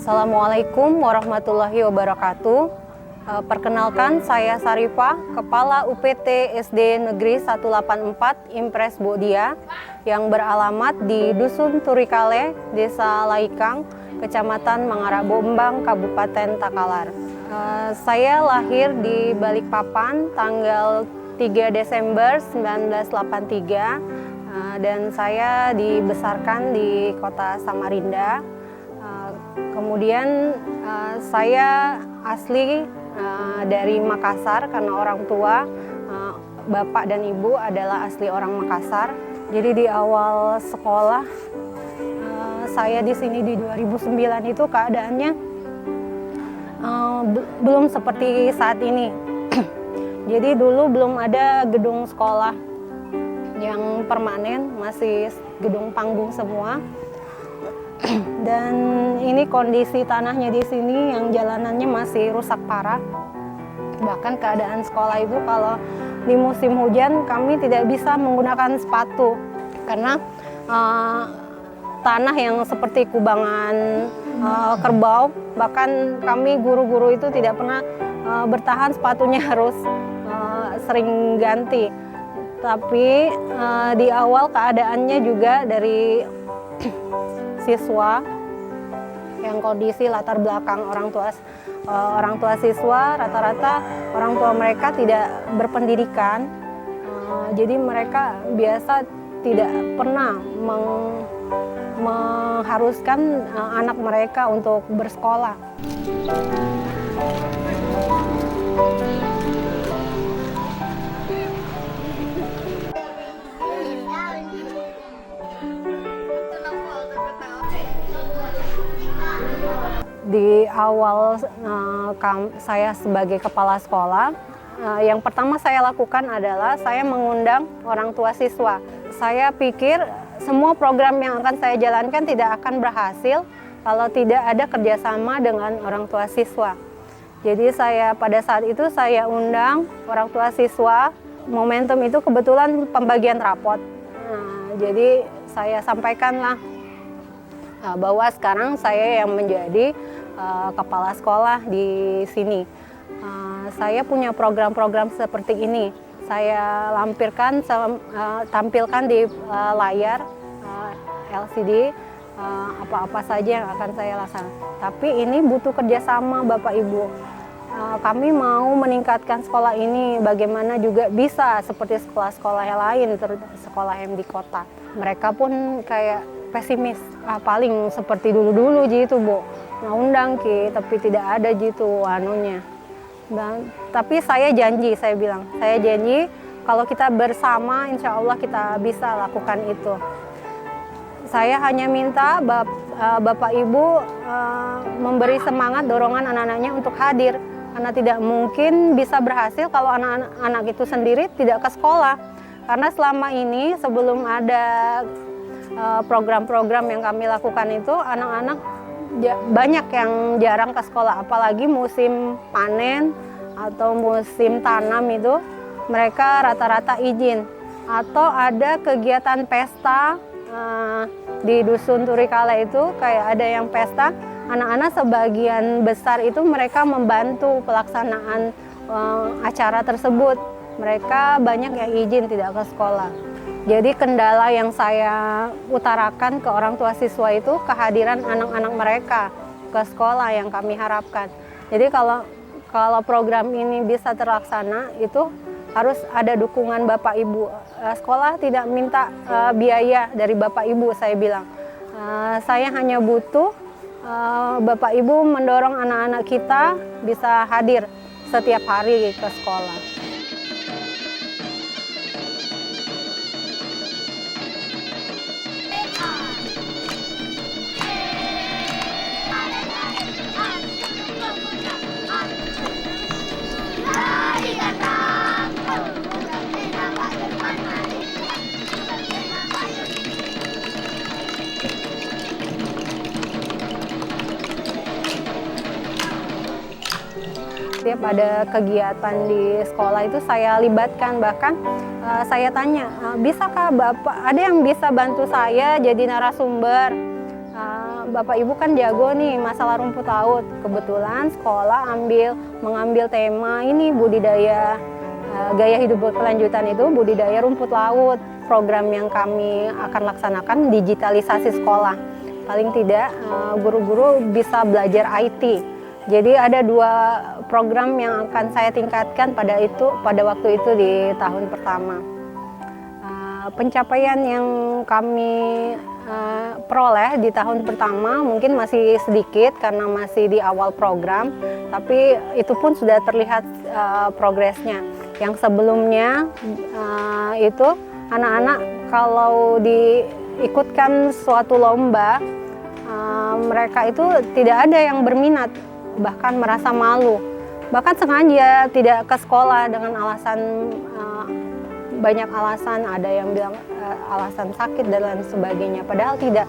Assalamualaikum warahmatullahi wabarakatuh. Perkenalkan, saya Sarifah, Kepala UPT SD Negeri 184 Impres Bodia yang beralamat di Dusun Turikale, Desa Laikang, Kecamatan Mangarabombang, Kabupaten Takalar. Saya lahir di Balikpapan tanggal 3 Desember 1983 dan saya dibesarkan di kota Samarinda. Kemudian saya asli dari Makassar karena orang tua, bapak dan ibu adalah asli orang Makassar. Jadi di awal sekolah saya di sini di 2009 itu keadaannya belum seperti saat ini. Jadi dulu belum ada gedung sekolah yang permanen, masih gedung panggung semua. Dan ini kondisi tanahnya di sini yang jalanannya masih rusak parah. Bahkan keadaan sekolah itu kalau di musim hujan kami tidak bisa menggunakan sepatu karena tanah yang seperti kubangan kerbau. Bahkan kami guru-guru itu tidak pernah bertahan, sepatunya harus sering ganti. Tapi di awal keadaannya juga dari siswa yang kondisi latar belakang orang tua siswa rata-rata orang tua mereka tidak berpendidikan, jadi mereka biasa tidak pernah mengharuskan anak mereka untuk bersekolah. Di awal saya sebagai kepala sekolah, yang pertama saya lakukan adalah saya mengundang orang tua siswa. Saya pikir semua program yang akan saya jalankan tidak akan berhasil kalau tidak ada kerjasama dengan orang tua siswa. Jadi pada saat itu saya undang orang tua siswa. Momentum itu kebetulan pembagian rapot. Jadi saya sampaikanlah bahwa sekarang saya yang menjadi kepala sekolah di sini. Saya punya program-program seperti ini. Saya tampilkan di layar LCD apa-apa saja yang akan saya laksanakan. Tapi ini butuh kerjasama Bapak Ibu. Kami mau meningkatkan sekolah ini bagaimana juga bisa seperti sekolah-sekolah yang lain, terutama sekolah yang di kota. Mereka pun kayak pesimis, paling seperti dulu-dulu gitu Bu. Undang Ki, tapi tidak ada gitu anunya. Tapi saya janji, saya bilang, saya janji kalau kita bersama insya Allah kita bisa lakukan itu. Saya hanya minta Bapak Ibu memberi semangat, dorongan anak-anaknya untuk hadir. Karena tidak mungkin bisa berhasil kalau anak-anak itu sendiri tidak ke sekolah. Karena selama ini sebelum ada program-program yang kami lakukan itu, anak-anak banyak yang jarang ke sekolah, apalagi musim panen atau musim tanam itu mereka rata-rata izin. Atau ada kegiatan pesta di Dusun Turikale itu, kayak ada yang pesta, anak-anak sebagian besar itu mereka membantu pelaksanaan acara tersebut. Mereka banyak yang izin tidak ke sekolah. Jadi kendala yang saya utarakan ke orang tua siswa itu kehadiran anak-anak mereka ke sekolah yang kami harapkan. Jadi kalau program ini bisa terlaksana itu harus ada dukungan Bapak Ibu. Sekolah tidak minta biaya dari Bapak Ibu, saya bilang. Saya hanya butuh Bapak Ibu mendorong anak-anak kita bisa hadir setiap hari ke sekolah. Setiap ada kegiatan di sekolah itu saya libatkan, bahkan saya tanya, bisakah Bapak, ada yang bisa bantu saya jadi narasumber? Bapak Ibu kan jago nih masalah rumput laut. Kebetulan sekolah mengambil tema ini budidaya gaya hidup berkelanjutan itu budidaya rumput laut. Program yang kami akan laksanakan digitalisasi sekolah. Paling tidak guru-guru bisa belajar IT. Jadi ada 2 program yang akan saya tingkatkan pada waktu itu di tahun pertama. Pencapaian yang kami peroleh di tahun pertama mungkin masih sedikit karena masih di awal program, tapi itu pun sudah terlihat progresnya. Yang sebelumnya itu anak-anak kalau diikutkan suatu lomba, mereka itu tidak ada yang berminat, bahkan merasa malu. Bahkan sengaja tidak ke sekolah dengan alasan banyak alasan, ada yang bilang alasan sakit dan lain sebagainya. Padahal tidak,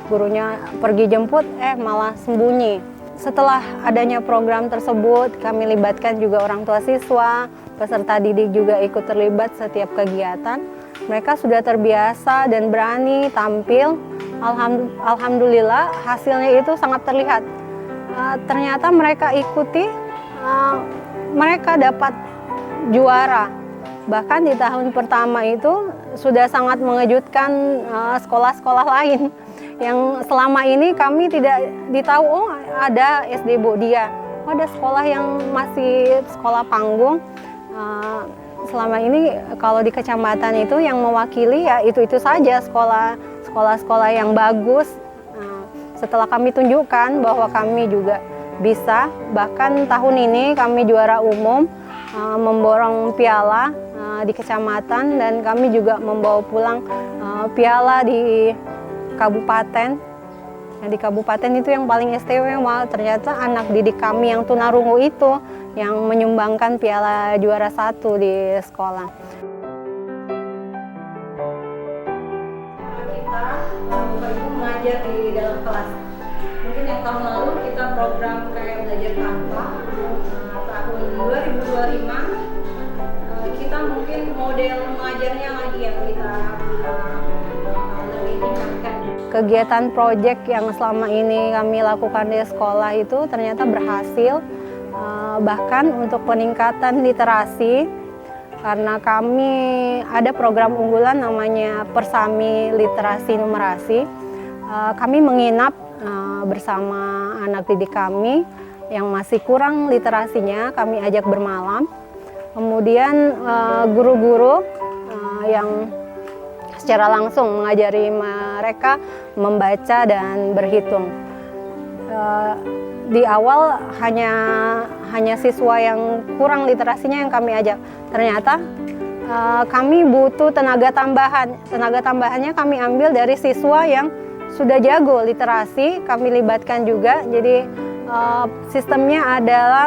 gurunya pergi jemput, malah sembunyi. Setelah adanya program tersebut, kami libatkan juga orang tua siswa, peserta didik juga ikut terlibat setiap kegiatan. Mereka sudah terbiasa dan berani tampil. Alhamdulillah hasilnya itu sangat terlihat. Ternyata mereka ikuti, mereka dapat juara. Bahkan di tahun pertama itu sudah sangat mengejutkan sekolah-sekolah lain yang selama ini kami tidak ditahu, ada SD Bodia, ada sekolah yang masih sekolah panggung. Selama ini kalau di kecamatan itu yang mewakili ya itu saja sekolah-sekolah yang bagus. Setelah kami tunjukkan bahwa kami juga bisa, bahkan tahun ini kami juara umum, memborong piala di kecamatan, dan kami juga membawa pulang piala di kabupaten. Nah, di kabupaten itu yang paling istimewa, ternyata anak didik kami yang tunarungu itu yang menyumbangkan piala juara 1 di sekolah. Kita Bapak Ibu mengajar di dalam kelas. Mungkin yang tahun lalu kita program kayak belajar tanpa, tahun 2025 kita mungkin model mengajarnya lagi yang kita lebih tingkatkan. Kegiatan proyek yang selama ini kami lakukan di sekolah itu ternyata berhasil, bahkan untuk peningkatan literasi, karena kami ada program unggulan namanya Persami Literasi Numerasi. Kami menginap bersama anak didik kami yang masih kurang literasinya, kami ajak bermalam. Kemudian guru-guru yang secara langsung mengajari mereka membaca dan berhitung. Di awal hanya siswa yang kurang literasinya yang kami ajak. Ternyata kami butuh tenaga tambahan. Tenaga tambahannya kami ambil dari siswa yang sudah jago literasi, kami libatkan juga. Jadi sistemnya adalah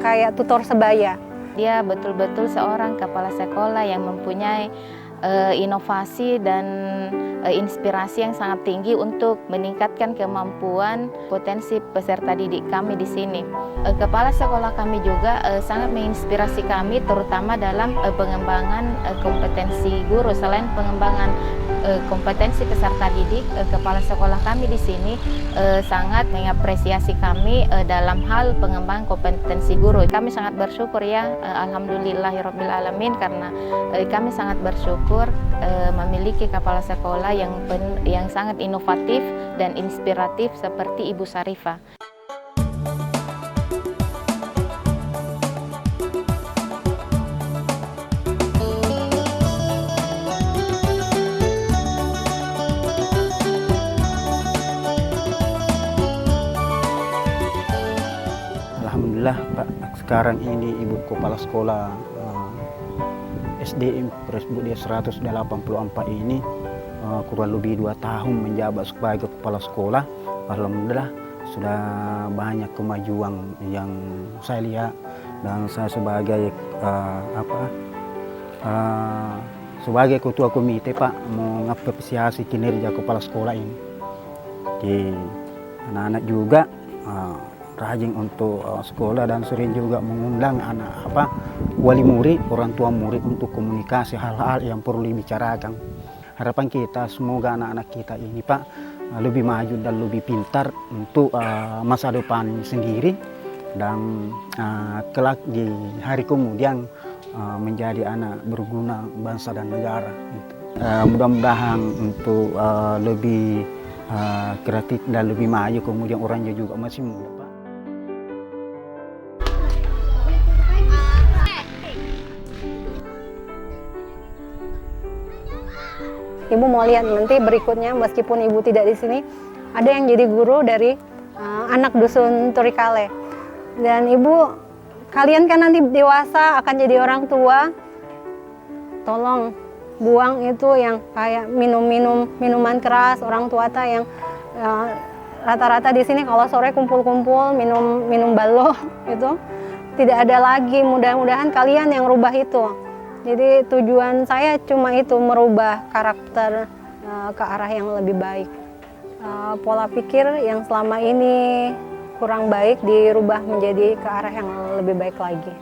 kayak tutor sebaya. Dia betul-betul seorang kepala sekolah yang mempunyai inovasi dan inspirasi yang sangat tinggi untuk meningkatkan kemampuan potensi peserta didik kami di sini. Kepala sekolah kami juga sangat menginspirasi kami, terutama dalam pengembangan kompetensi guru. Selain pengembangan kompetensi peserta didik, kepala sekolah kami di sini sangat mengapresiasi kami dalam hal pengembangan kompetensi guru. Kami sangat bersyukur ya, alhamdulillahirabbil alamin, karena kami sangat bersyukur memiliki kepala sekolah yang sangat inovatif dan inspiratif seperti Ibu Sarifah. Alhamdulillah Pak, sekarang ini Ibu Kepala Sekolah SD Impres Budia 184 ini kurang lebih 2 tahun menjabat sebagai kepala sekolah. Alhamdulillah sudah banyak kemajuan yang saya lihat, dan saya sebagai sebagai ketua komite Pak mengapresiasi kinerja kepala sekolah ini. Di anak-anak juga rajin untuk sekolah dan sering juga mengundang wali murid, orang tua murid untuk komunikasi hal-hal yang perlu dibicarakan. Harapan kita semoga anak-anak kita ini Pak lebih maju dan lebih pintar untuk masa depan sendiri dan kelak di hari kemudian menjadi anak berguna bangsa dan negara. Gitu. Mudah-mudahan untuk lebih kreatif dan lebih maju, kemudian orangnya juga masih muda, Pak. Ibu mau lihat nanti berikutnya, meskipun ibu tidak di sini, ada yang jadi guru dari anak dusun Turikale. Dan ibu, kalian kan nanti dewasa akan jadi orang tua, tolong buang itu yang kayak minuman keras. Orang tua yang rata-rata di sini kalau sore kumpul-kumpul minum balo itu tidak ada lagi. Mudah-mudahan kalian yang rubah itu. Jadi tujuan saya cuma itu, merubah karakter ke arah yang lebih baik. Pola pikir yang selama ini kurang baik dirubah menjadi ke arah yang lebih baik lagi.